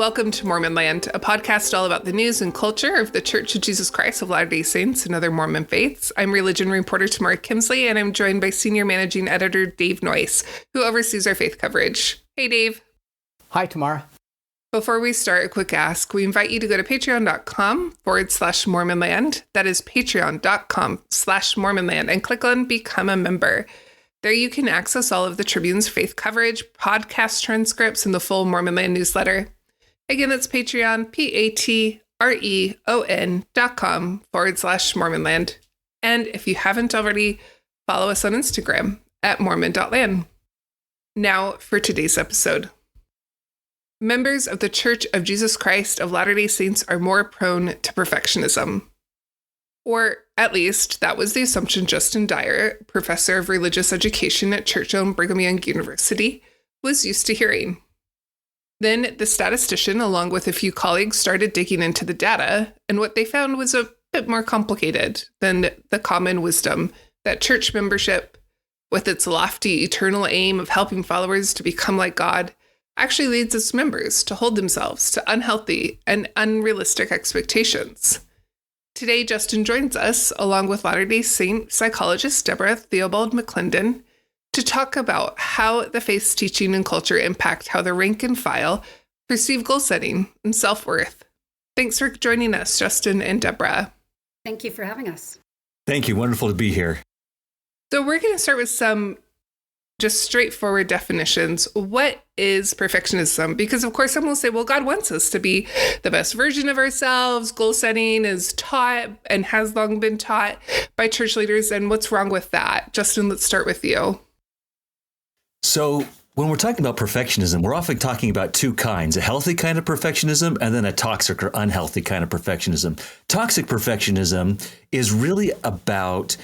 Welcome to Mormon Land, a podcast all about the news and culture of the Church of Jesus Christ of Latter-day Saints and other Mormon faiths. I'm religion reporter Tamara Kimsley, and I'm joined by senior managing editor Dave Noyce, who oversees our faith coverage. Hey, Dave. Hi, Tamara. Before we start, a quick ask. We invite you to go to patreon.com/MormonLand. That is patreon.com/MormonLand, and click on Become a Member. There you can access all of the Tribune's faith coverage, podcast transcripts, and the full Mormon Land newsletter. Again, that's Patreon, patreon.com/MormonLand. And if you haven't already, follow us on Instagram at Mormon.land. Now for today's episode. Members of the Church of Jesus Christ of Latter-day Saints are more prone to perfectionism. Or at least that was the assumption Justin Dyer, professor of religious education at church-owned Brigham Young University, was used to hearing. Then the statistician, along with a few colleagues, started digging into the data, and what they found was a bit more complicated than the common wisdom that church membership, with its lofty eternal aim of helping followers to become like God, actually leads its members to hold themselves to unhealthy and unrealistic expectations. Today, Justin joins us, along with Latter-day Saint psychologist Debra Theobald McClendon, to talk about how the faith's teaching and culture impact how the rank and file perceive goal setting and self-worth. Thanks for joining us, Justin and Debra. Thank you for having us. Thank you. Wonderful to be here. So we're going to start with some just straightforward definitions. What is perfectionism? Because of course some will say, well, God wants us to be the best version of ourselves. Goal setting is taught and has long been taught by church leaders. And what's wrong with that? Justin, let's start with you. So when we're talking about perfectionism, we're often talking about two kinds, a healthy kind of perfectionism and then a toxic or unhealthy kind of perfectionism. Toxic perfectionism is really about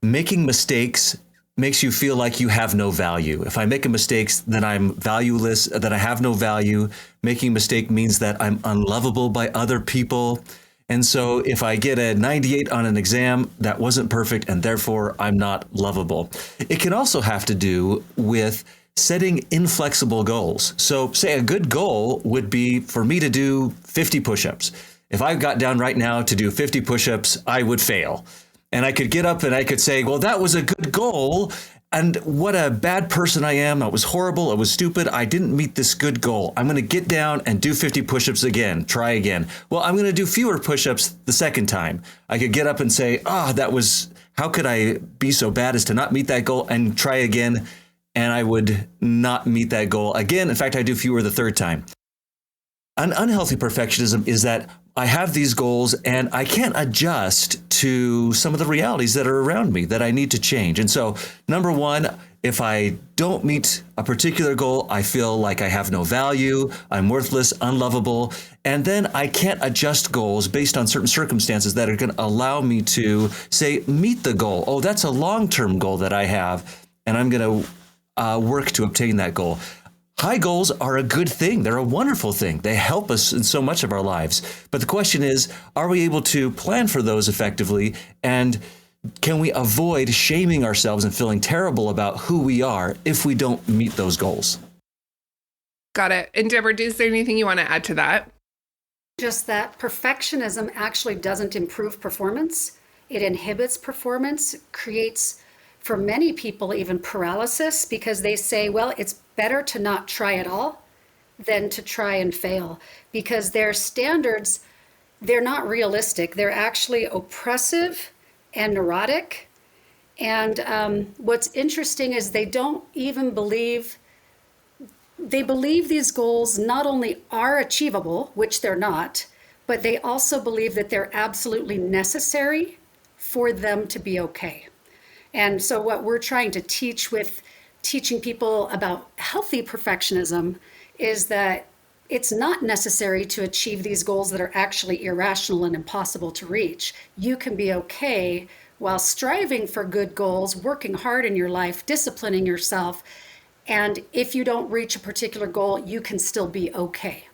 making mistakes makes you feel like you have no value. If I make a mistake, then I'm valueless, that I have no value. Making a mistake means that I'm unlovable by other people. And so if I get a 98 on an exam, that wasn't perfect, and therefore I'm not lovable. It can also have to do with setting inflexible goals. So say a good goal would be for me to do 50 push-ups. If I got down right now to do 50 push-ups, I would fail. And I could get up and I could say, well, that was a good goal. And what a bad person I am. I was horrible. I was stupid. I didn't meet this good goal. I'm going to get down and do 50 push-ups again. Try again. Well, I'm going to do fewer push-ups the second time. I could get up and say, how could I be so bad as to not meet that goal, and try again. And I would not meet that goal again. In fact, I do fewer the third time. An unhealthy perfectionism is that I have these goals and I can't adjust to some of the realities that are around me that I need to change. And so, number one, if I don't meet a particular goal, I feel like I have no value, I'm worthless, unlovable, and then I can't adjust goals based on certain circumstances that are going to allow me to, say, meet the goal. Oh, that's a long-term goal that I have, and I'm going to work to obtain that goal. High goals are a good thing. They're a wonderful thing. They help us in so much of our lives. But the question is, are we able to plan for those effectively? And can we avoid shaming ourselves and feeling terrible about who we are if we don't meet those goals? Got it. And Deborah, is there anything you want to add to that? Just that perfectionism actually doesn't improve performance. It inhibits performance, creates, for many people, even paralysis, because they say, well, it's better to not try at all than to try and fail, because their standards, they're not realistic. They're actually oppressive and neurotic. And what's interesting is they don't even believe, they believe these goals not only are achievable, which they're not, but they also believe that they're absolutely necessary for them to be okay. And so what we're trying to teach with teaching people about healthy perfectionism is that it's not necessary to achieve these goals that are actually irrational and impossible to reach. You can be okay while striving for good goals, working hard in your life, disciplining yourself. And if you don't reach a particular goal, you can still be okay.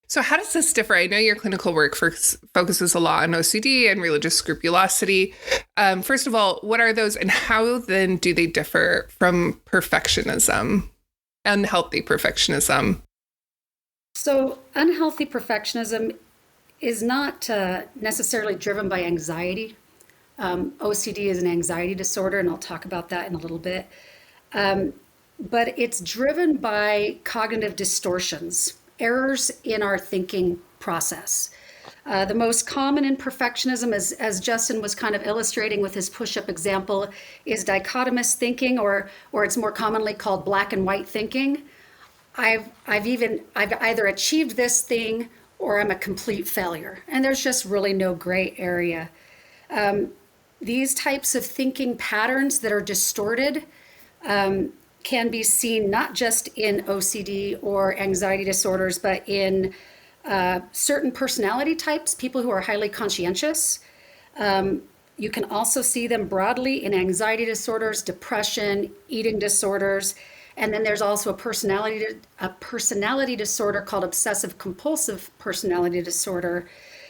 So how does this differ? I know your clinical work focuses a lot on OCD and religious scrupulosity. First of all, what are those, and how then do they differ from perfectionism, unhealthy perfectionism? So unhealthy perfectionism is not necessarily driven by anxiety. OCD is an anxiety disorder, and I'll talk about that in a little bit. But it's driven by cognitive distortions, errors in our thinking process. The most common in perfectionism, as Justin was kind of illustrating with his push-up example, is dichotomous thinking, or it's more commonly called black and white thinking. I've either achieved this thing or I'm a complete failure, and there's just really no gray area. These types of thinking patterns that are distorted can be seen not just in OCD or anxiety disorders, but in certain personality types, people who are highly conscientious. You can also see them broadly in anxiety disorders, depression, eating disorders. And then there's also a personality disorder called obsessive compulsive personality disorder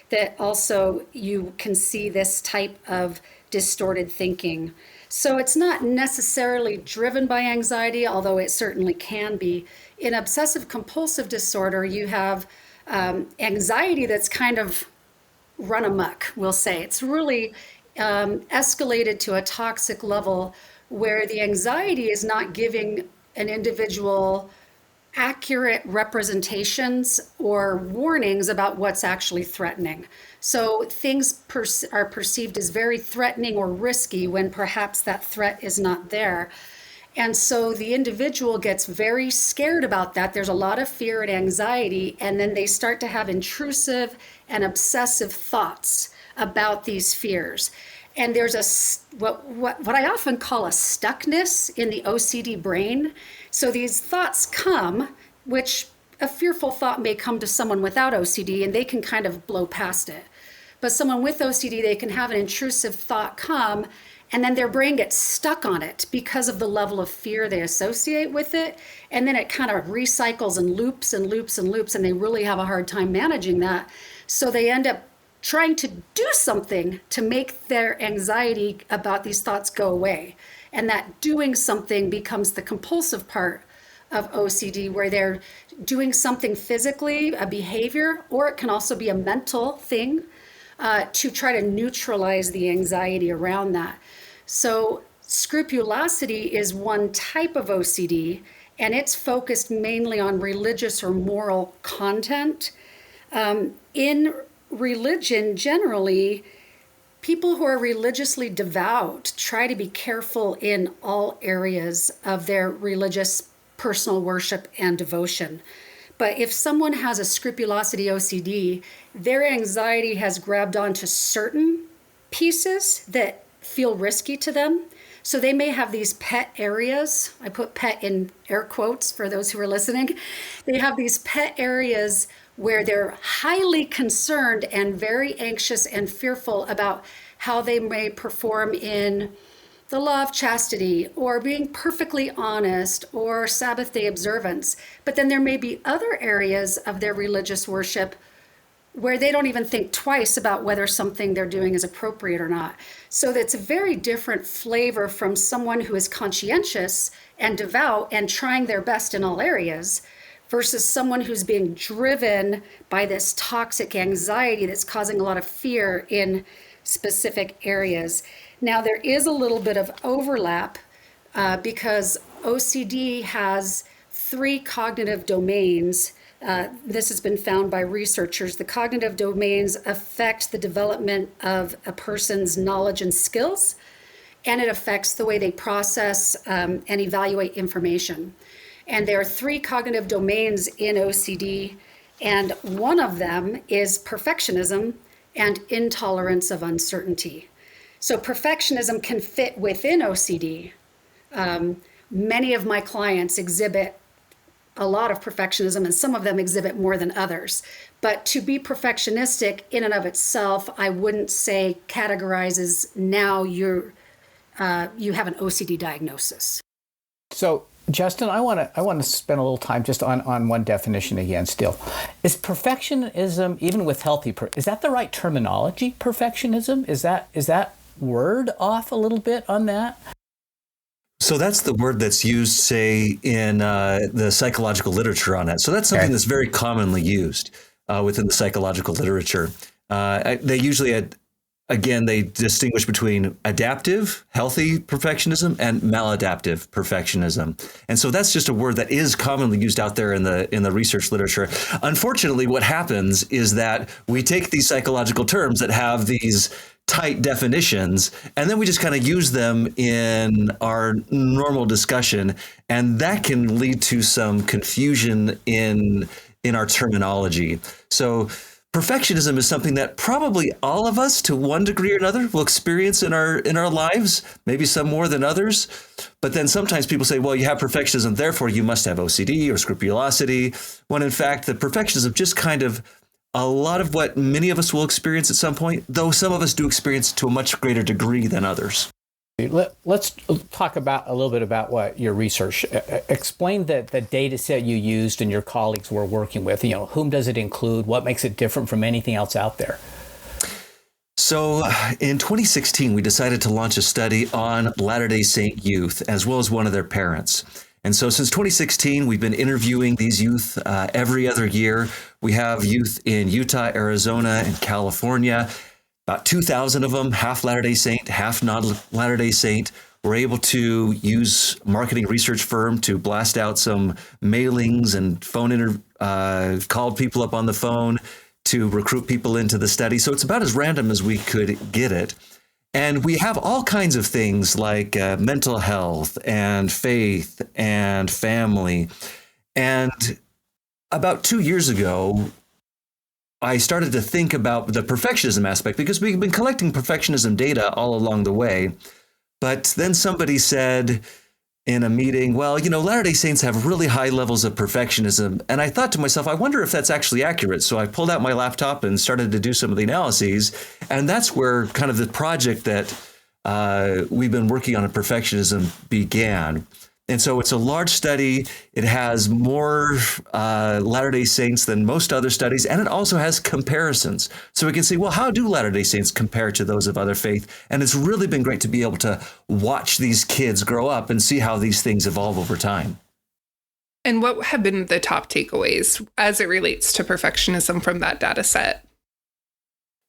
that also you can see this type of distorted thinking. So it's not necessarily driven by anxiety, although it certainly can be. In obsessive compulsive disorder, you have anxiety that's kind of run amok, we'll say. It's really escalated to a toxic level where the anxiety is not giving an individual accurate representations or warnings about what's actually threatening. So things are perceived as very threatening or risky when perhaps that threat is not there. And so the individual gets very scared about that. There's a lot of fear and anxiety, and then they start to have intrusive and obsessive thoughts about these fears. And there's what I often call a stuckness in the OCD brain. So these thoughts come, which a fearful thought may come to someone without OCD, and they can kind of blow past it. But someone with OCD, they can have an intrusive thought come, and then their brain gets stuck on it because of the level of fear they associate with it. And then it kind of recycles and loops and loops and loops, and they really have a hard time managing that. So they end up trying to do something to make their anxiety about these thoughts go away. And that doing something becomes the compulsive part of OCD, where they're doing something physically, a behavior, or it can also be a mental thing to try to neutralize the anxiety around that. So scrupulosity is one type of OCD, and it's focused mainly on religious or moral content. In religion, generally, people who are religiously devout try to be careful in all areas of their religious personal worship and devotion. But if someone has a scrupulosity OCD, their anxiety has grabbed onto certain pieces that feel risky to them. So they may have these pet areas. I put pet in air quotes for those who are listening. They have these pet areas where they're highly concerned and very anxious and fearful about how they may perform in the law of chastity or being perfectly honest or Sabbath day observance. But then there may be other areas of their religious worship where they don't even think twice about whether something they're doing is appropriate or not. So that's a very different flavor from someone who is conscientious and devout and trying their best in all areas versus someone who's being driven by this toxic anxiety that's causing a lot of fear in specific areas. Now, there is a little bit of overlap because OCD has 3 cognitive domains. This has been found by researchers. The cognitive domains affect the development of a person's knowledge and skills, and it affects the way they process and evaluate information. And there are 3 cognitive domains in OCD, and one of them is perfectionism and intolerance of uncertainty. So perfectionism can fit within OCD. Many of my clients exhibit a lot of perfectionism, and some of them exhibit more than others. But to be perfectionistic in and of itself, I wouldn't say categorizes now you have an OCD diagnosis. So, Justin, I want to spend a little time just on one definition again still. Is perfectionism, even with healthy, is that the right terminology, perfectionism? Is that word off a little bit on that? So that's the word that's used, say, in the psychological literature on it. So that's something that's very commonly used within the psychological literature. They usually, again, they distinguish between adaptive, healthy perfectionism and maladaptive perfectionism. And so that's just a word that is commonly used out there in the research literature. Unfortunately, what happens is that we take these psychological terms that have these tight definitions, and then we just kind of use them in our normal discussion, and that can lead to some confusion in our terminology. So perfectionism is something that probably all of us, to one degree or another, will experience in our lives, maybe some more than others. But then sometimes people say, well, you have perfectionism, therefore you must have OCD or scrupulosity, when in fact the perfectionism just kind of a lot of what many of us will experience at some point, though some of us do experience to a much greater degree than others. Let's talk about a little bit about what your research. Explain the data set you used and your colleagues were working with. Whom does it include? What makes it different from anything else out there? So in 2016, we decided to launch a study on Latter-day Saint youth, as well as one of their parents. And so since 2016, we've been interviewing these youth every other year. We have youth in Utah, Arizona, and California, about 2,000 of them, half Latter-day Saint, half non-Latter-day Saint. We're able to use a marketing research firm to blast out some mailings and called people up on the phone to recruit people into the study. So it's about as random as we could get it. And we have all kinds of things like mental health and faith and family. And about 2 years ago, I started to think about the perfectionism aspect, because we've been collecting perfectionism data all along the way. But then somebody said in a meeting, well, Latter-day Saints have really high levels of perfectionism. And I thought to myself, I wonder if that's actually accurate. So I pulled out my laptop and started to do some of the analyses. And that's where kind of the project that we've been working on perfectionism began. And so it's a large study. It has more Latter-day Saints than most other studies, and it also has comparisons. So we can see, well, how do Latter-day Saints compare to those of other faith? And it's really been great to be able to watch these kids grow up and see how these things evolve over time. And what have been the top takeaways as it relates to perfectionism from that data set?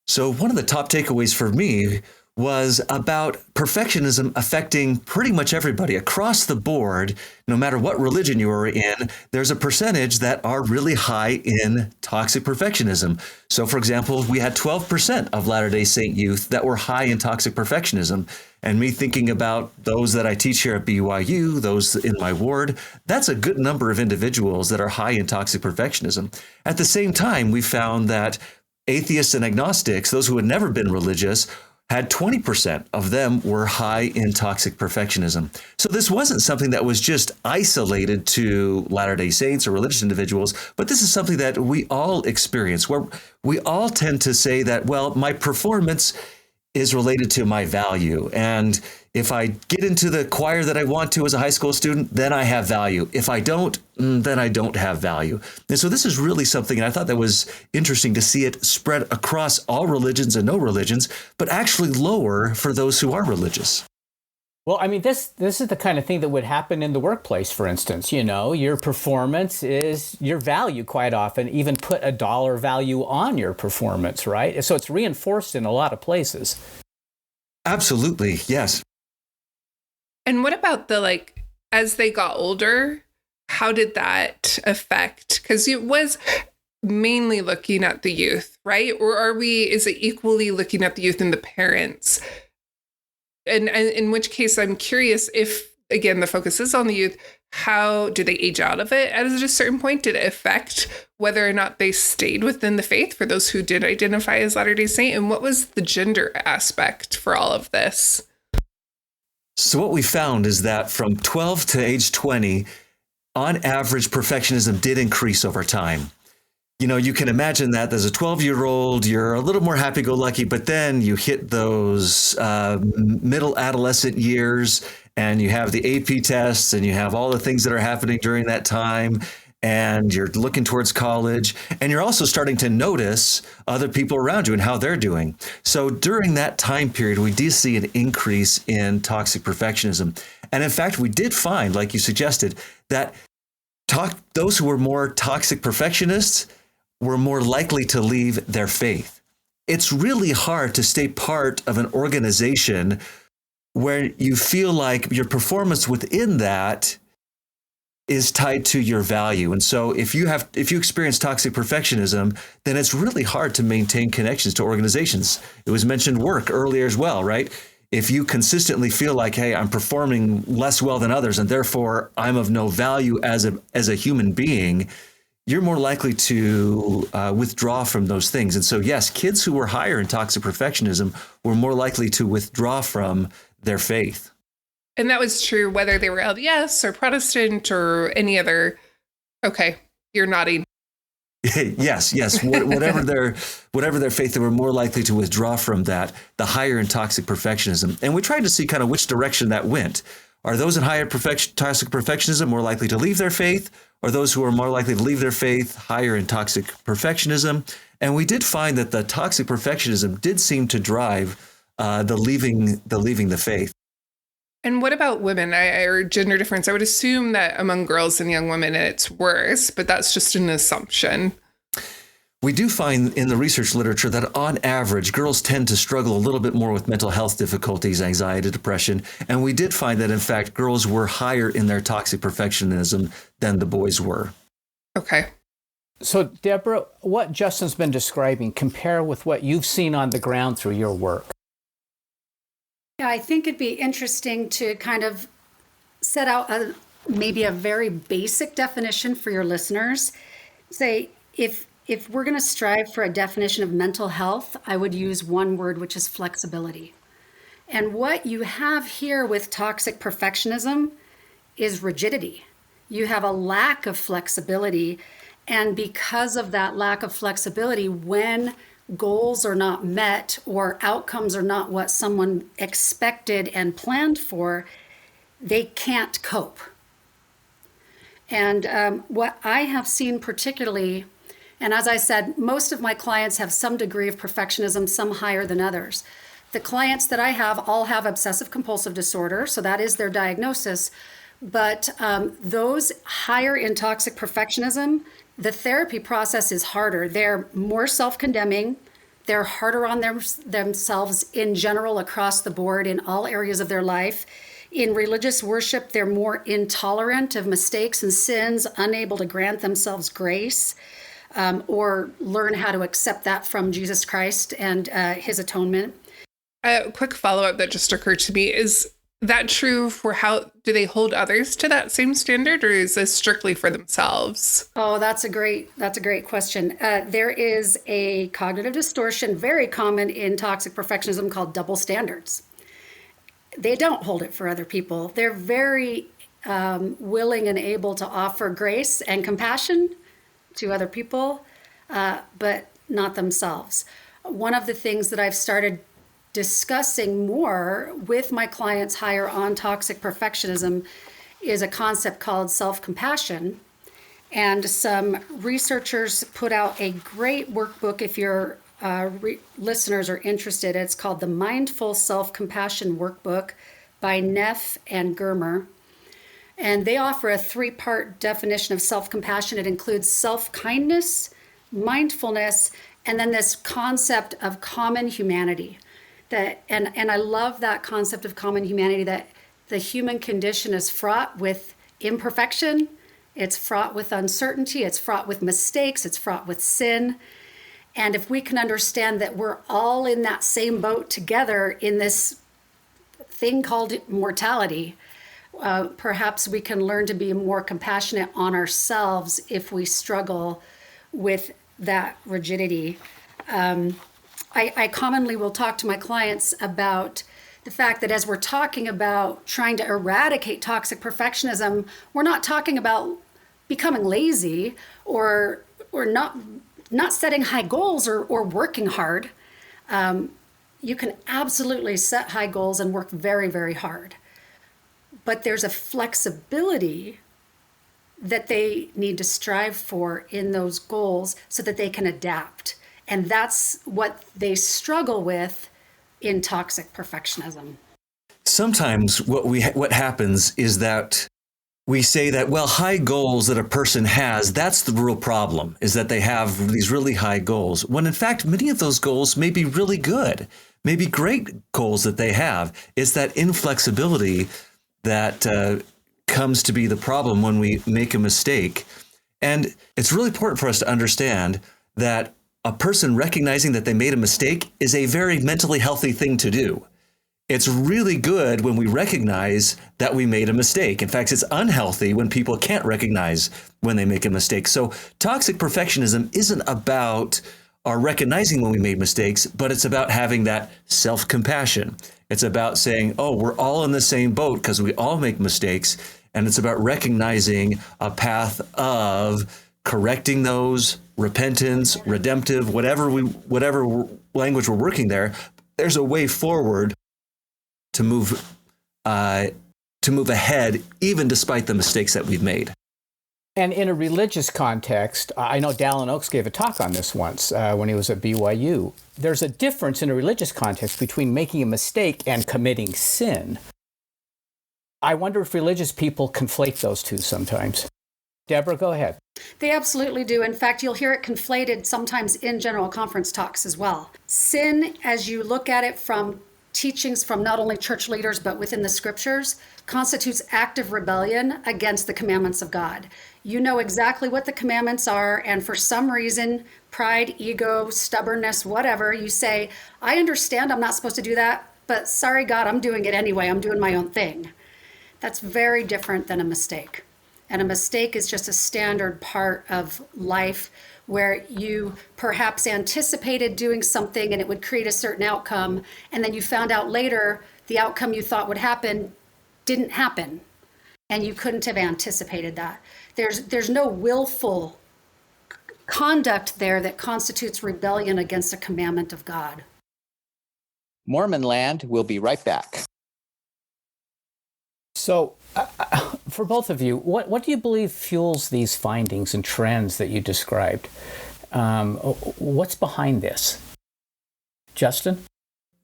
So one of the top takeaways for me was about perfectionism affecting pretty much everybody across the board. No matter what religion you are in, there's a percentage that are really high in toxic perfectionism. So for example, we had 12% of Latter-day Saint youth that were high in toxic perfectionism. And me thinking about those that I teach here at BYU, those in my ward, that's a good number of individuals that are high in toxic perfectionism. At the same time, we found that atheists and agnostics, those who had never been religious, had 20% of them were high in toxic perfectionism. So this wasn't something that was just isolated to Latter-day Saints or religious individuals, but this is something that we all experience, where we all tend to say that, well, my performance is related to my value. And if I get into the choir that I want to as a high school student, then I have value. If I don't, then I don't have value. And so this is really something, and I thought that was interesting to see it spread across all religions and no religions, but actually lower for those who are religious. Well, I mean, this is the kind of thing that would happen in the workplace, for instance. Your performance is your value quite often, even put a dollar value on your performance, right? So it's reinforced in a lot of places. Absolutely, yes. And what about as they got older, how did that affect? Because it was mainly looking at the youth, right? Or is it equally looking at the youth and the parents? And in which case, I'm curious if, again, the focus is on the youth, how do they age out of it at a certain point? Did it affect whether or not they stayed within the faith for those who did identify as Latter-day Saint? And what was the gender aspect for all of this? So what we found is that from 12 to age 20, on average, perfectionism did increase over time. You can imagine that as a 12-year-old, you're a little more happy-go-lucky, but then you hit those middle adolescent years and you have the AP tests and you have all the things that are happening during that time, and you're looking towards college, and you're also starting to notice other people around you and how they're doing. So during that time period, we do see an increase in toxic perfectionism. And in fact, we did find, like you suggested, that those who were more toxic perfectionists were more likely to leave their faith. It's really hard to stay part of an organization where you feel like your performance within that is tied to your value. And so if you experience toxic perfectionism, then it's really hard to maintain connections to organizations. It was mentioned work earlier as well, right? If you consistently feel like, hey, I'm performing less well than others, and therefore I'm of no value as a human being, you're more likely to withdraw from those things. And so, yes, kids who were higher in toxic perfectionism were more likely to withdraw from their faith. And that was true whether they were LDS or Protestant or any other. Okay, you're nodding. Yes. Whatever their faith, they were more likely to withdraw from that, the higher in toxic perfectionism. And we tried to see kind of which direction that went. Are those in higher toxic perfectionism more likely to leave their faith? Or those who are more likely to leave their faith higher in toxic perfectionism? And we did find that the toxic perfectionism did seem to drive the leaving the faith. And what about women or gender difference? I would assume that among girls and young women it's worse, but that's just an assumption. We do find in the research literature that on average, girls tend to struggle a little bit more with mental health difficulties, anxiety, depression. And we did find that, in fact, girls were higher in their toxic perfectionism than the boys were. Okay. So, Debra, what Justin's been describing, compare with what you've seen on the ground through your work. Yeah, I think it'd be interesting to kind of set out maybe a very basic definition for your listeners. Say, if we're going to strive for a definition of mental health, I would use one word, which is flexibility. And what you have here with toxic perfectionism is rigidity. You have a lack of flexibility. And because of that lack of flexibility, when goals are not met or outcomes are not what someone expected and planned for, they can't cope. And what I have seen particularly, and as I said, most of my clients have some degree of perfectionism, some higher than others. The clients that I have all have obsessive compulsive disorder, so that is their diagnosis. But those higher in toxic perfectionism, the therapy process is harder. They're more self-condemning. They're harder on themselves in general across the board in all areas of their life. In religious worship, they're more intolerant of mistakes and sins, unable to grant themselves grace or learn how to accept that from Jesus Christ and his atonement. A quick follow-up that just occurred to me is that true for how do they hold others to that same standard, or is this strictly for themselves? Oh, that's a great question. There is a cognitive distortion very common in toxic perfectionism called double standards. They don't hold it for other people. They're very willing and able to offer grace and compassion to other people, but not themselves. One of the things that I've started discussing more with my clients higher on toxic perfectionism is a concept called self-compassion. And some researchers put out a great workbook if your listeners are interested. It's called the Mindful Self-Compassion Workbook by Neff and Germer. And they offer a 3-part definition of self-compassion. It includes self-kindness, mindfulness, and then this concept of common humanity. And I love that concept of common humanity, that the human condition is fraught with imperfection, it's fraught with uncertainty, it's fraught with mistakes, it's fraught with sin. And if we can understand that we're all in that same boat together in this thing called mortality, perhaps we can learn to be more compassionate on ourselves if we struggle with that rigidity. I commonly will talk to my clients about the fact that as we're talking about trying to eradicate toxic perfectionism, we're not talking about becoming lazy or not setting high goals or working hard. You can absolutely set high goals and work very, very hard. But there's a flexibility that they need to strive for in those goals so that they can adapt. And that's what they struggle with in toxic perfectionism. sometimes what happens is that we say that, well, high goals that a person has, that's the real problem, is that they have these really high goals. When in fact, many of those goals may be really good, maybe great goals that they have. It's that inflexibility that comes to be the problem when we make a mistake. And it's really important for us to understand that a person recognizing that they made a mistake is a very mentally healthy thing to do. It's really good when we recognize that we made a mistake. In fact, it's unhealthy when people can't recognize when they make a mistake. So toxic perfectionism isn't about our recognizing when we made mistakes, but it's about having that self-compassion. It's about saying, oh, we're all in the same boat because we all make mistakes. And it's about recognizing a path of correcting those, repentance, redemptive, whatever language we're working there. There's a way forward to move ahead, even despite the mistakes that we've made. And in a religious context, I know Dallin Oaks gave a talk on this once when he was at BYU. There's a difference in a religious context between making a mistake and committing sin. I wonder if religious people conflate those two sometimes. Debra, go ahead. They absolutely do. In fact, you'll hear it conflated sometimes in general conference talks as well. Sin, as you look at it from teachings from not only church leaders, but within the scriptures, constitutes active rebellion against the commandments of God. You know exactly what the commandments are, and for some reason, pride, ego, stubbornness, whatever, you say, I understand I'm not supposed to do that, but sorry, God, I'm doing it anyway. I'm doing my own thing. That's very different than a mistake. And a mistake is just a standard part of life where you perhaps anticipated doing something and it would create a certain outcome, and then you found out later the outcome you thought would happen didn't happen, and you couldn't have anticipated that. There's no willful conduct there that constitutes rebellion against a commandment of God. Mormon Land will be right back. So, for both of you, what do you believe fuels these findings and trends that you described? What's behind this? Justin?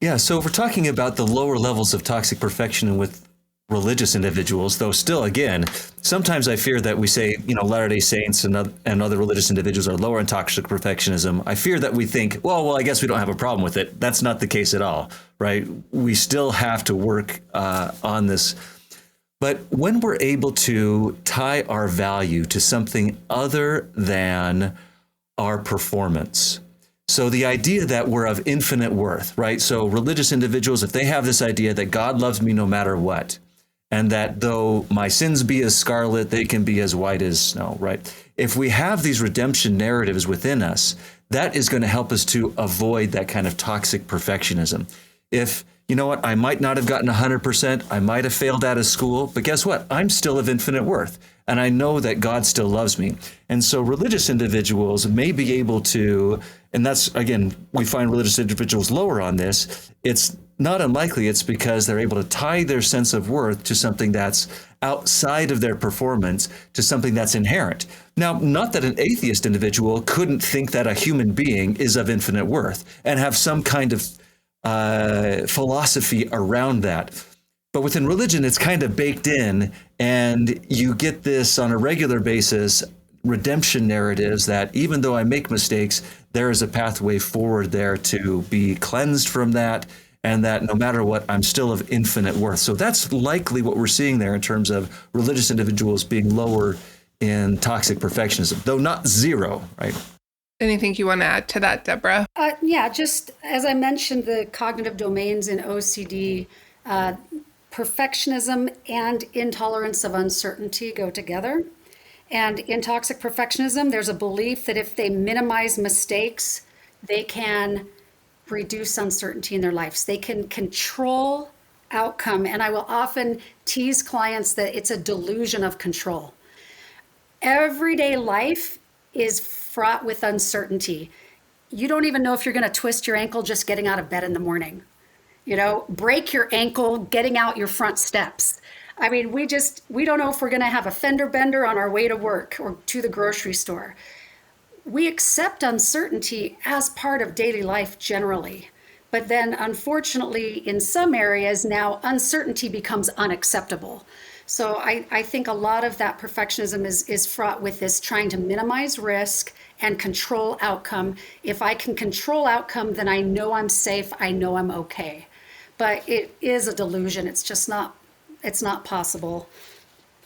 Yeah, so if we're talking about the lower levels of toxic perfection with religious individuals, though still, again, sometimes I fear that we say, Latter-day Saints and other religious individuals are lower in toxic perfectionism. I fear that we think, well, I guess we don't have a problem with it. That's not the case at all, right? We still have to work on this. But when we're able to tie our value to something other than our performance, so the idea that we're of infinite worth, right? So religious individuals, if they have this idea that God loves me no matter what, and that though my sins be as scarlet, they can be as white as snow, right? If we have these redemption narratives within us, that is going to help us to avoid that kind of toxic perfectionism. If you know what, I might not have gotten 100%, I might have failed out of school, but guess what? I'm still of infinite worth, and I know that God still loves me. And so religious individuals may be able to, and that's, again, we find religious individuals lower on this. It's not unlikely it's because they're able to tie their sense of worth to something that's outside of their performance, to something that's inherent. Now, not that an atheist individual couldn't think that a human being is of infinite worth and have some kind of philosophy around that. But within religion, it's kind of baked in, and you get this on a regular basis, redemption narratives that even though I make mistakes, there is a pathway forward there to be cleansed from that, and that no matter what, I'm still of infinite worth. So that's likely what we're seeing there in terms of religious individuals being lower in toxic perfectionism, though not zero, right? Anything you want to add to that, Debra? Yeah, just as I mentioned, the cognitive domains in OCD, perfectionism and intolerance of uncertainty go together. And in toxic perfectionism, there's a belief that if they minimize mistakes, they can reduce uncertainty in their lives. They can control outcome. And I will often tease clients that it's a delusion of control. Everyday life is fraught with uncertainty. You don't even know if you're going to twist your ankle just getting out of bed in the morning. Break your ankle getting out your front steps. I mean, we don't know if we're going to have a fender bender on our way to work or to the grocery store. We accept uncertainty as part of daily life generally, But then, unfortunately, in some areas now, uncertainty becomes unacceptable. So I think a lot of that perfectionism is fraught with this trying to minimize risk and control outcome. If I can control outcome, then I know I'm safe, I know I'm okay. But it is a delusion. It's not possible.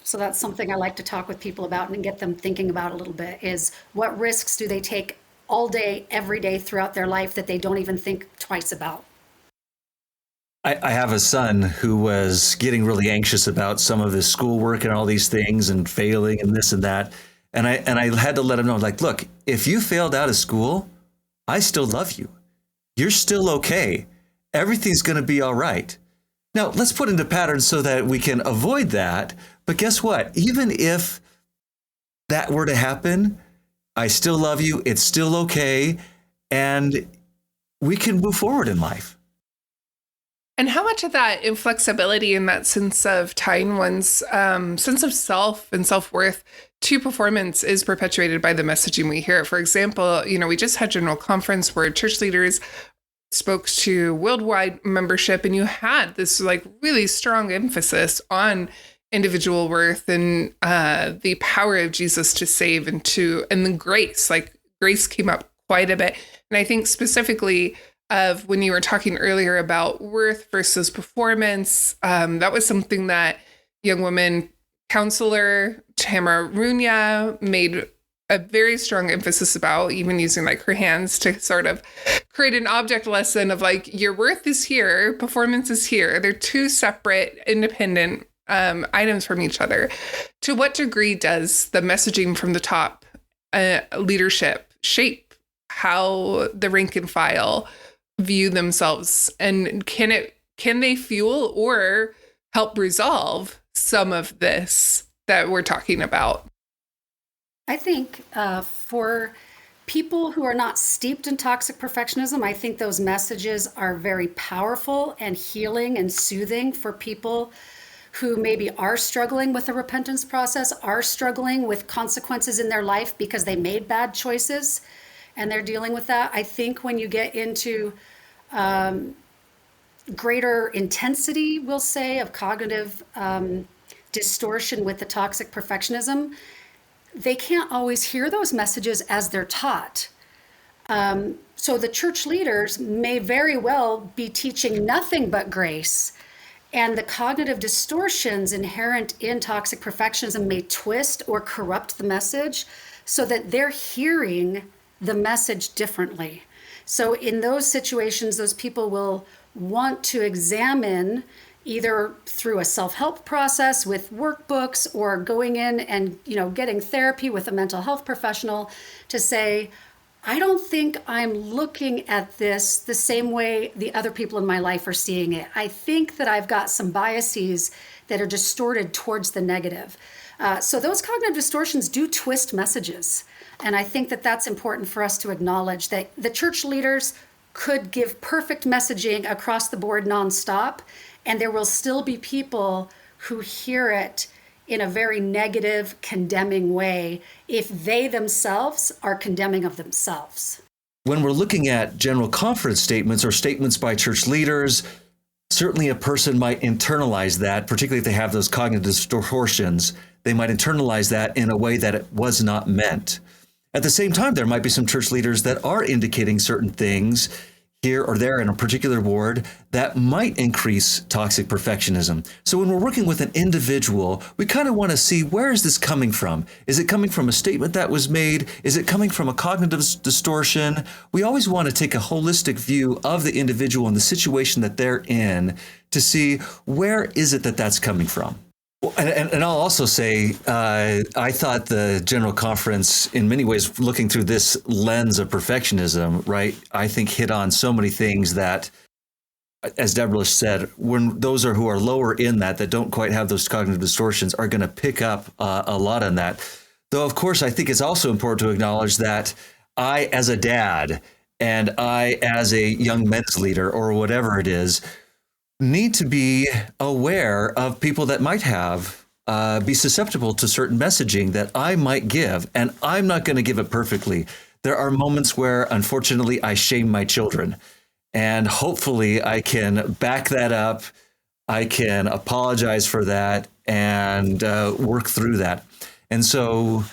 So that's something I like to talk with people about and get them thinking about a little bit, is what risks do they take all day, every day throughout their life that they don't even think twice about? I have a son who was getting really anxious about some of his schoolwork and all these things and failing and this and that. And I had to let him know, like, look, if you failed out of school, I still love you. You're still okay. Everything's going to be all right. Now, let's put into patterns so that we can avoid that. But guess what? Even if that were to happen, I still love you. It's still okay. And we can move forward in life. And how much of that inflexibility and that sense of tying one's sense of self and self-worth to performance is perpetuated by the messaging we hear? For example, we just had General Conference where church leaders spoke to worldwide membership, and you had this really strong emphasis on individual worth and the power of Jesus to save and the grace. Grace came up quite a bit. And I think specifically of when you were talking earlier about worth versus performance, that was something that young woman counselor Tamara Runya made a very strong emphasis about, even using her hands to sort of create an object lesson of your worth is here, performance is here. They're two separate, independent items from each other. To what degree does the messaging from the top leadership shape how the rank and file view themselves, and can they fuel or help resolve some of this that we're talking about? I think for people who are not steeped in toxic perfectionism, I think those messages are very powerful and healing and soothing for people who maybe are struggling with the repentance process, are struggling with consequences in their life because they made bad choices and they're dealing with that. I think when you get into greater intensity, we'll say, of cognitive distortion with the toxic perfectionism, they can't always hear those messages as they're taught. So the church leaders may very well be teaching nothing but grace, and the cognitive distortions inherent in toxic perfectionism may twist or corrupt the message so that they're hearing the message differently. So in those situations, those people will want to examine, either through a self-help process with workbooks or going in and getting therapy with a mental health professional, to say, I don't think I'm looking at this the same way the other people in my life are seeing it. I think that I've got some biases that are distorted towards the negative. So those cognitive distortions do twist messages. And I think that that's important for us to acknowledge, that the church leaders could give perfect messaging across the board nonstop, and there will still be people who hear it in a very negative, condemning way if they themselves are condemning of themselves. When we're looking at general conference statements or statements by church leaders, certainly a person might internalize that, particularly if they have those cognitive distortions. They might internalize that in a way that it was not meant. At the same time, there might be some church leaders that are indicating certain things here or there in a particular ward that might increase toxic perfectionism. So when we're working with an individual, we kind of want to see, where is this coming from? Is it coming from a statement that was made? Is it coming from a cognitive distortion? We always want to take a holistic view of the individual and the situation that they're in to see, where is it that that's coming from? And I'll also say, I thought the General Conference, in many ways, looking through this lens of perfectionism, right, I think hit on so many things that, as Debra said, when those who are lower in that don't quite have those cognitive distortions, are going to pick up a lot on that. Though, of course, I think it's also important to acknowledge that I, as a dad, and I, as a young men's leader, or whatever it is, need to be aware of people that might have be susceptible to certain messaging that I might give, and I'm not going to give it perfectly. There are moments where, unfortunately, I shame my children, And hopefully I can back that up. I can apologize for that and work through that. And so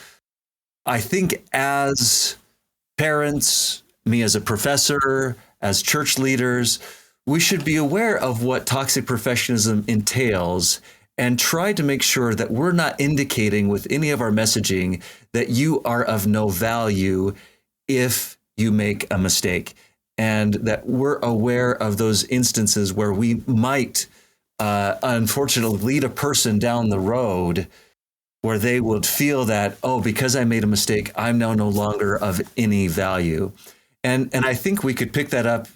I think as parents, me as a professor, as church leaders, we should be aware of what toxic perfectionism entails and try to make sure that we're not indicating with any of our messaging that you are of no value if you make a mistake, and that we're aware of those instances where we might unfortunately lead a person down the road where they would feel that, oh, because I made a mistake, I'm now no longer of any value. And I think we could pick that up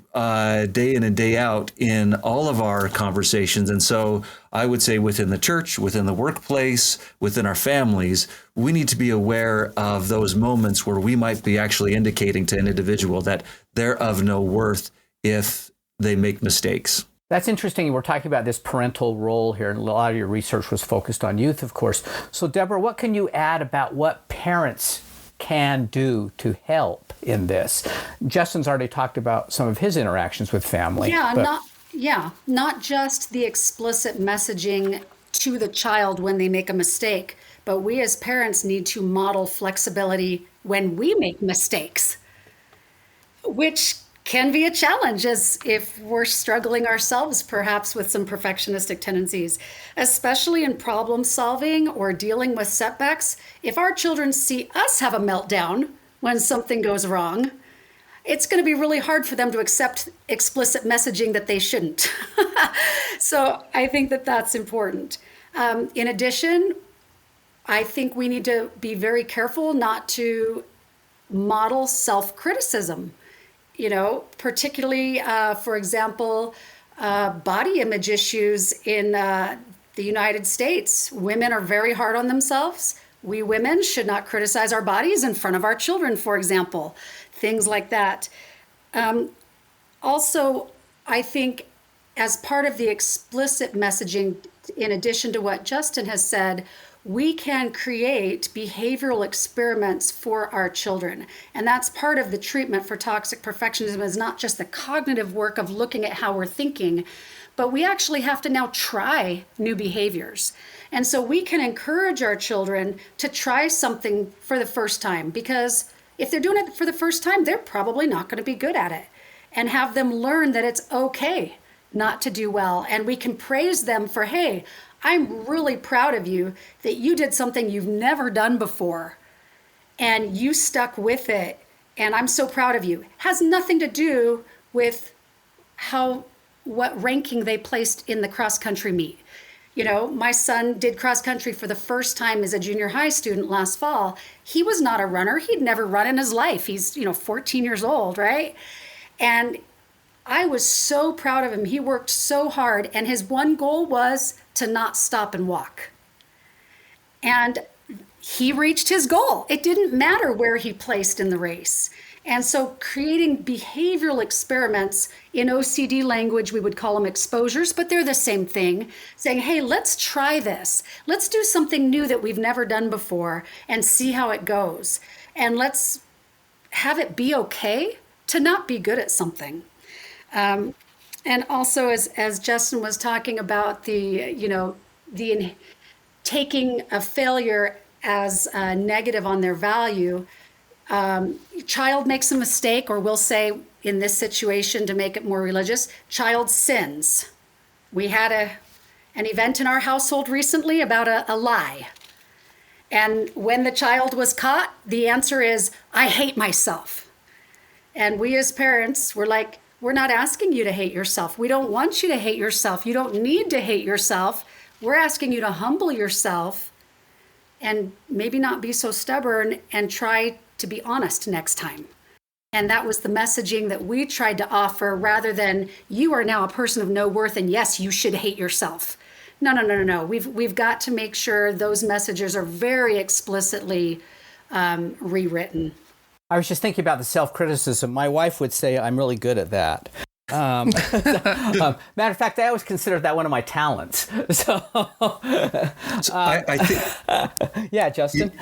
day in and day out in all of our conversations. And so I would say within the church, within the workplace, within our families, we need to be aware of those moments where we might be actually indicating to an individual that they're of no worth if they make mistakes. That's interesting. We're talking about this parental role here, and a lot of your research was focused on youth, of course. So, Debra, what can you add about what parents can do to help in this? Justin's already talked about some of his interactions with family. Not just the explicit messaging to the child when they make a mistake, but we as parents need to model flexibility when we make mistakes, which can be a challenge as if we're struggling ourselves perhaps with some perfectionistic tendencies, especially in problem solving or dealing with setbacks. If our children see us have a meltdown when something goes wrong, it's going to be really hard for them to accept explicit messaging that they shouldn't. So I think that that's important. In addition, I think we need to be very careful not to model self-criticism. Particularly, for example, body image issues in the United States. Women are very hard on themselves. We women should not criticize our bodies in front of our children, for example, things like that. Also, I think as part of the explicit messaging, in addition to what Justin has said, we can create behavioral experiments for our children. And that's part of the treatment for toxic perfectionism, is not just the cognitive work of looking at how we're thinking, but we actually have to now try new behaviors. And so we can encourage our children to try something for the first time, because if they're doing it for the first time, they're probably not going to be good at it, and have them learn that it's okay not to do well. And we can praise them for, hey, I'm really proud of you that you did something you've never done before and you stuck with it. And I'm so proud of you. Has nothing to do with what ranking they placed in the cross country meet. My son did cross country for the first time as a junior high student last fall. He was not a runner. He'd never run in his life. He's, 14 years old, right? And I was so proud of him. He worked so hard, and his one goal was to not stop and walk. And he reached his goal. It didn't matter where he placed in the race. And so creating behavioral experiments, in OCD language, we would call them exposures, but they're the same thing. Saying, hey, let's try this. Let's do something new that we've never done before and see how it goes. And let's have it be okay to not be good at something. And also, as Justin was talking about taking a failure as negative on their value, child makes a mistake, or we'll say in this situation, to make it more religious, child sins. We had an event in our household recently about a lie. And when the child was caught, the answer is, I hate myself. And we as parents were like, we're not asking you to hate yourself. We don't want you to hate yourself. You don't need to hate yourself. We're asking you to humble yourself and maybe not be so stubborn and try to be honest next time. And that was the messaging that we tried to offer, rather than you are now a person of no worth and yes, you should hate yourself. No. We've got to make sure those messages are very explicitly rewritten. I was just thinking about the self-criticism. My wife would say I'm really good at that. Matter of fact, I always consider that one of my talents. So I think, yeah, Justin.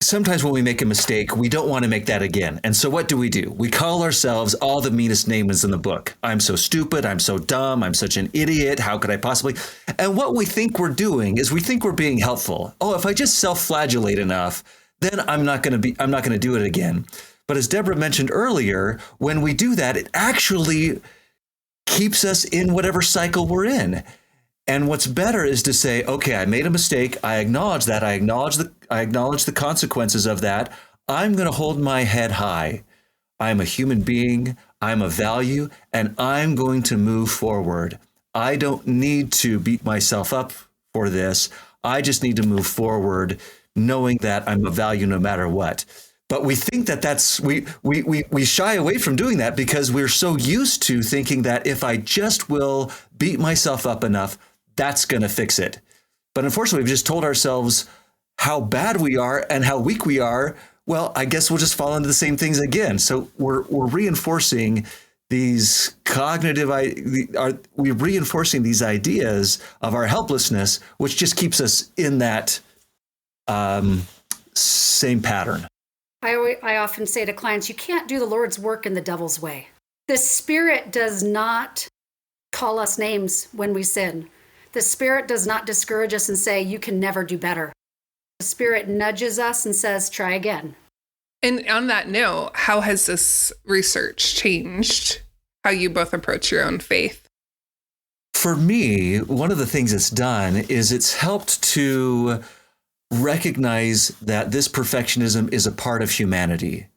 sometimes when we make a mistake, we don't want to make that again. And so what do? We call ourselves all the meanest names in the book. I'm so stupid. I'm so dumb. I'm such an idiot. How could I possibly? And what we think we're doing is we think we're being helpful. Oh, if I just self-flagellate enough, then I'm not going to do it again. But as Debra mentioned earlier, when we do that, it actually keeps us in whatever cycle we're in. And what's better is to say, okay, I made a mistake. I acknowledge that. I acknowledge the consequences of that. I'm going to hold my head high. I'm a human being. I'm a value, and I'm going to move forward. I don't need to beat myself up for this. I just need to move forward, knowing that I'm a value no matter what. But we think that we shy away from doing that because we're so used to thinking that if I just will beat myself up enough, that's going to fix it. But unfortunately, we've just told ourselves how bad we are and how weak we are. Well, I guess we'll just fall into the same things again. So we're reinforcing these we're reinforcing these ideas of our helplessness, which just keeps us in that same pattern. I often say to clients, you can't do the Lord's work in the devil's way. The Spirit does not call us names when we sin. The Spirit does not discourage us and say, you can never do better. The Spirit nudges us and says, try again. And on that note, how has this research changed how you both approach your own faith? For me, one of the things it's done is it's helped to recognize that this perfectionism is a part of humanity.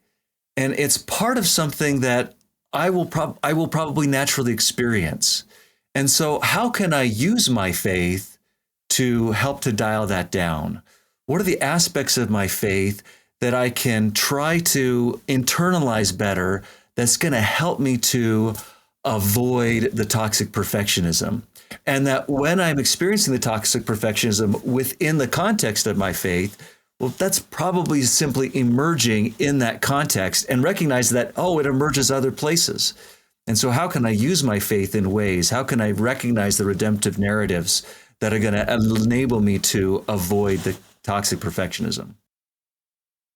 And it's part of something that I will probably naturally experience. And so how can I use my faith to help to dial that down? What are the aspects of my faith that I can try to internalize better that's going to help me to avoid the toxic perfectionism? And that when I'm experiencing the toxic perfectionism within the context of my faith, well, that's probably simply emerging in that context and recognize that, oh, it emerges other places. And so how can I use my faith in ways? How can I recognize the redemptive narratives that are going to enable me to avoid the toxic perfectionism?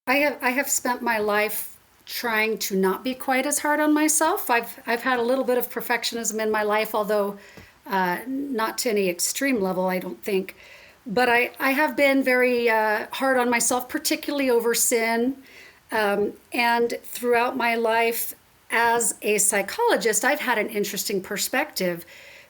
I have spent my life trying to not be quite as hard on myself. I've had a little bit of perfectionism in my life, although not to any extreme level, I don't think. But I have been very hard on myself, particularly over sin. And throughout my life as a psychologist, I've had an interesting perspective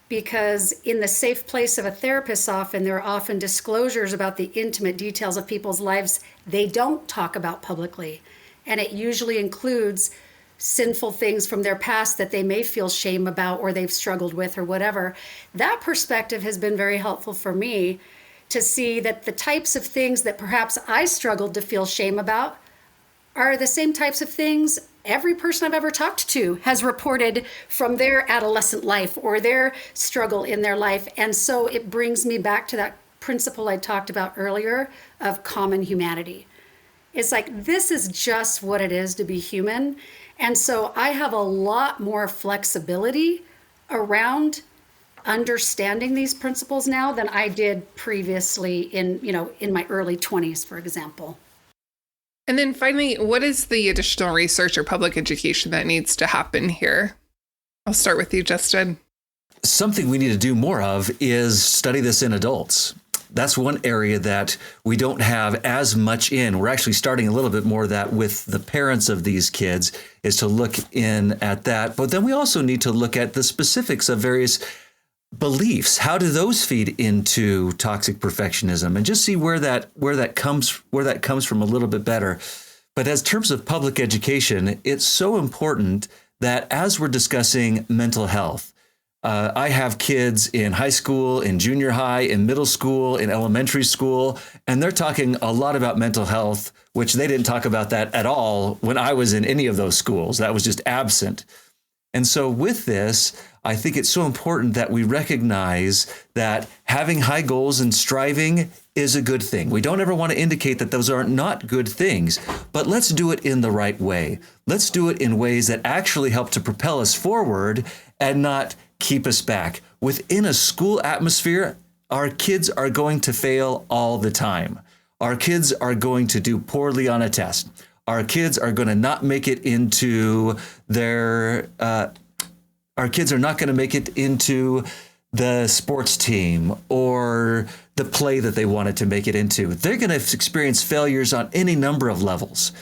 because in the safe place of a therapist, often there are often disclosures about the intimate details of people's lives they don't talk about publicly. And it usually includes sinful things from their past that they may feel shame about or they've struggled with or whatever. That perspective has been very helpful for me to see that the types of things that perhaps I struggled to feel shame about are the same types of things every person I've ever talked to has reported from their adolescent life or their struggle in their life. And so it brings me back to that principle I talked about earlier of common humanity. It's like, this is just what it is to be human. And so I have a lot more flexibility around understanding these principles now than I did previously in my early 20s, for example. And then finally, what is the additional research or public education that needs to happen here? I'll start with you, Justin. Something we need to do more of is study this in adults. That's one area that we don't have as much in. We're actually starting a little bit more of that with the parents of these kids, is to look in at that. But then we also need to look at the specifics of various beliefs. How do those feed into toxic perfectionism, and just see where that comes from a little bit better. But as terms of public education, it's so important that as we're discussing mental health, I have kids in high school, in junior high, in middle school, in elementary school, and they're talking a lot about mental health, which they didn't talk about that at all when I was in any of those schools. That was just absent. And so with this, I think it's so important that we recognize that having high goals and striving is a good thing. We don't ever want to indicate that those are not good things, but let's do it in the right way. Let's do it in ways that actually help to propel us forward and not keep us back. Within a school atmosphere, our kids are going to fail all the time. Our kids are going to do poorly on a test. Our kids are going to not make it into our kids are not going to make it into the sports team or the play that they wanted to make it into. They're going to experience failures on any number of levels.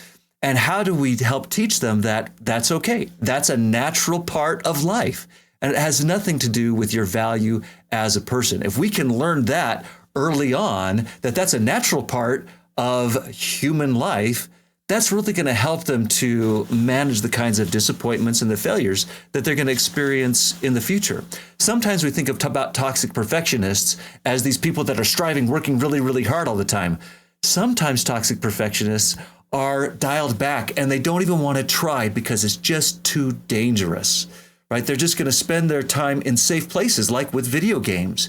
And how do we help teach them that that's okay? That's a natural part of life. And it has nothing to do with your value as a person. If we can learn that early on, that that's a natural part of human life, that's really going to help them to manage the kinds of disappointments and the failures that they're going to experience in the future. Sometimes we think about toxic perfectionists as these people that are striving, working really, really hard all the time. Sometimes toxic perfectionists are dialed back and they don't even want to try because it's just too dangerous, right? They're just going to spend their time in safe places, like with video games,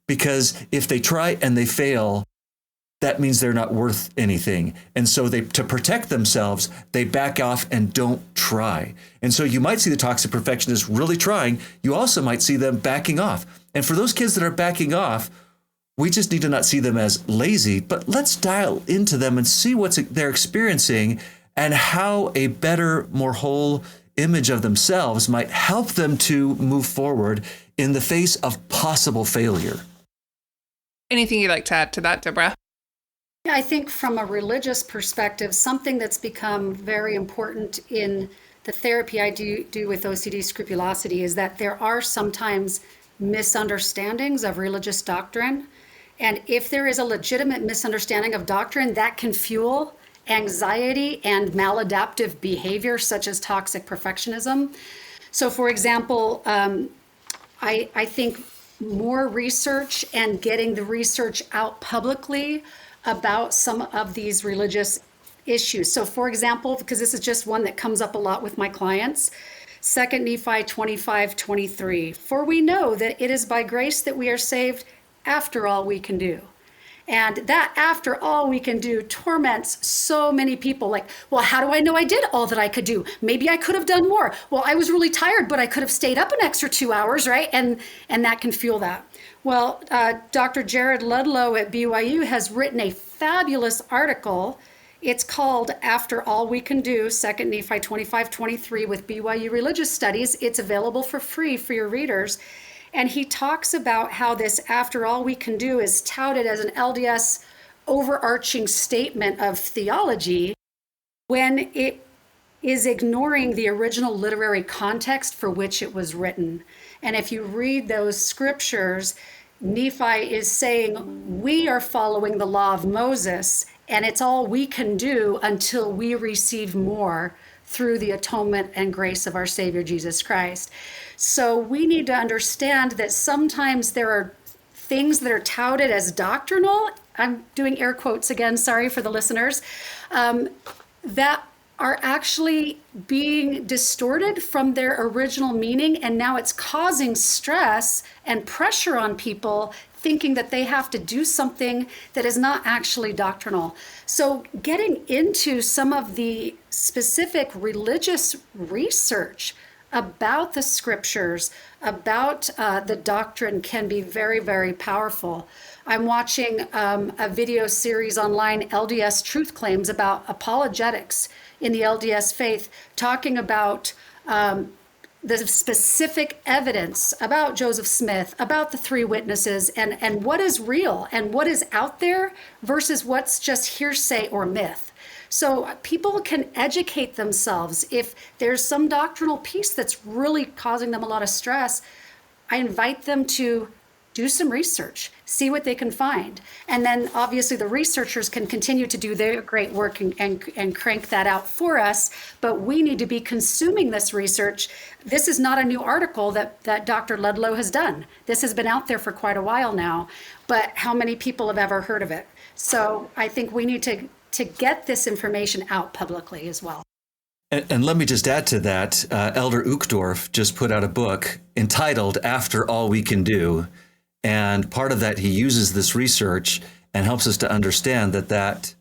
because if they try and they fail, that means they're not worth anything. And so to protect themselves, they back off and don't try. And so you might see the toxic perfectionists really trying. You also might see them backing off. And for those kids that are backing off, we just need to not see them as lazy, but let's dial into them and see what they're experiencing and how a better, more whole image of themselves might help them to move forward in the face of possible failure. Anything you'd like to add to that, Debra? I think from a religious perspective, something that's become very important in the therapy I do with OCD scrupulosity is that there are sometimes misunderstandings of religious doctrine. And if there is a legitimate misunderstanding of doctrine, that can fuel anxiety and maladaptive behavior, such as toxic perfectionism. So, for example, I think more research and getting the research out publicly about some of these religious issues. So for example, because this is just one that comes up a lot with my clients, 2 Nephi 25:23, for we know that it is by grace that we are saved after all we can do. And that after all we can do torments so many people. Like, well, how do I know I did all that I could do? Maybe I could have done more. Well, I was really tired, but I could have stayed up an extra 2 hours, right? And that can fuel that. Well, Dr. Jared Ludlow at BYU has written a fabulous article. It's called After All We Can Do, 2 Nephi 25:23 with BYU Religious Studies. It's available for free for your readers. And he talks about how this after all we can do is touted as an LDS overarching statement of theology when it is ignoring the original literary context for which it was written. And if you read those scriptures, Nephi is saying we are following the law of Moses, and it's all we can do until we receive more through the atonement and grace of our Savior Jesus Christ. So we need to understand that sometimes there are things that are touted as doctrinal, I'm doing air quotes again, sorry for the listeners, that are actually being distorted from their original meaning, and now it's causing stress and pressure on people thinking that they have to do something that is not actually doctrinal. So getting into some of the specific religious research about the scriptures, about the doctrine can be very, very powerful. I'm watching a video series online, LDS Truth Claims, about apologetics in the LDS faith, talking about the specific evidence about Joseph Smith, about the three witnesses, and what is real and what is out there versus what's just hearsay or myth. So people can educate themselves. If there's some doctrinal piece that's really causing them a lot of stress, I invite them to do some research, see what they can find. And then obviously the researchers can continue to do their great work and crank that out for us, but we need to be consuming this research. This is not a new article that Dr. Ludlow has done. This has been out there for quite a while now, but how many people have ever heard of it? So I think we need to get this information out publicly as well. And let me just add to that, Elder Uchtdorf just put out a book entitled After All We Can Do. And part of that, he uses this research and helps us to understand that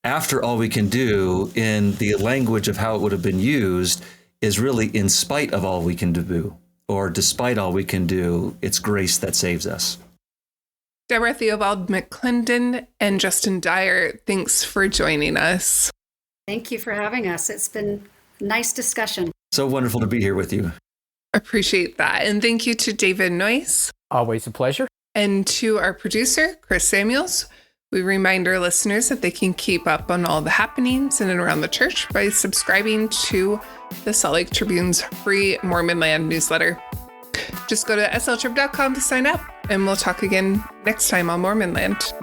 after all we can do, in the language of how it would have been used, is really in spite of all we can do, or despite all we can do, it's grace that saves us. Debra Theobald McClendon and Justin Dyer, thanks for joining us. Thank you for having us. It's been a nice discussion. So wonderful to be here with you. Appreciate that. And thank you to David Noyce. Always a pleasure. And to our producer, Chris Samuels. We remind our listeners that they can keep up on all the happenings in and around the church by subscribing to the Salt Lake Tribune's free Mormon Land newsletter. Just go to sltrib.com to sign up, and we'll talk again next time on Mormon Land.